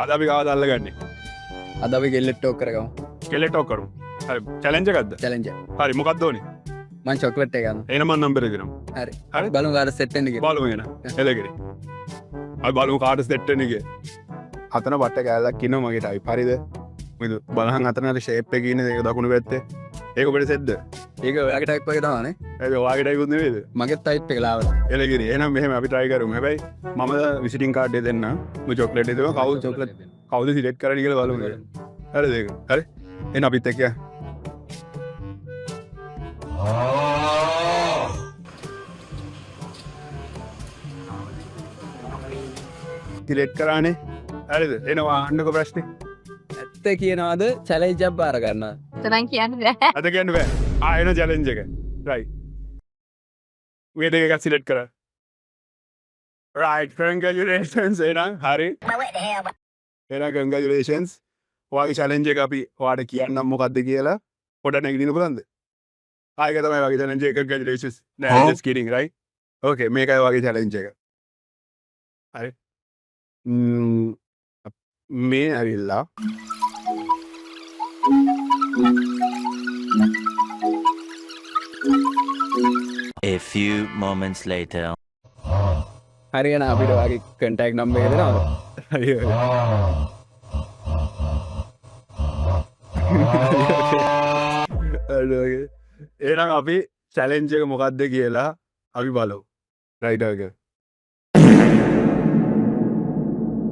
අද අපි කවද අල්ලගන්නේ? අද අපි කෙල්ලෙක් ටෝක් කරගමු. කෙල්ලෙක් ටෝක් කරමු. හරි චැලෙන්ජ් එකක්ද? චැලෙන්ජ් එක. හරි මොකක්ද ඕනේ? මම චොක්ලට් එක ගන්නවා. එහෙනම් මම නම්බර් එක දෙනවා. හරි. හරි. බලමු කාට සෙට් වෙන්නේ කියලා. බලමු එන. එලගිරි. අපි බලමු කාට සෙට් වෙන්නේ කියලා. අතන බට්ට කෑල්ලක් ඉන්නවා මගේ ටයිප්. හරිද? මොකද බලහන් අතන අර ෂේප් එකේ ඉන්නේ ඒක දකුණු පැත්තේ. ඒක ඔබට සෙට්ද? ඒක ඔයාගේ ටයිප් එක තමයිනේ. ඒක ඔයාගේ ටයිප් උත් නෙවෙයිද? මගේ ටයිප් එක ලාවල. එලගිරි. එහෙනම් මෙහෙම අපි try කරමු. හැබැයි මම විසිටින් කාඩ් එක දෙන්න. මම චොක්ලට් එක දෙනවා. කවුද චොක්ලට් කවුද සිලෙක්ට් කරන්නේ කියලා බලමු. හරිද ඒක? හරි. එහෙනම් අපිත් එක්ක යන්න. සිලෙක්ට් කරානේ. හරිද? එනවා අහන්නකො ප්‍රශ්නේ. ඇත්ත කියනවාද චැලෙන්ජ් එකක් බාර ගන්නවා. තරම් කියන්න බෑ. අද කියන්න බෑ. එන චැලෙන්ජ් එක. right. වේද එකක් සිලෙක්ට් කරා. right. congratulations එහෙනම් හරි. එහෙනම් congratulations. ඔයාගේ චැලෙන්ජ් එක අපි ඔයාට කියන්නම් මොකද්ද කියලා. පොඩ්ඩක් නැගිටින්න පුළුවන්ද? ආයෙක තමයි ඔයාගේ චැලෙන්ජ් එක congratulations. නෑ just kidding right. okay මේකයි ඔයාගේ චැලෙන්ජ් එක. හරි. මේ ඇවිල්ලා A few moments later. හරි එහෙනම් අපිට ඔයාගේ කන්ටැක්ට් නම්බර් එක දෙනවද? හරි හරි. එහෙනම් අපි චැලෙන්ජ් එක මොකක්ද කියලා අපි බලමු. right okay.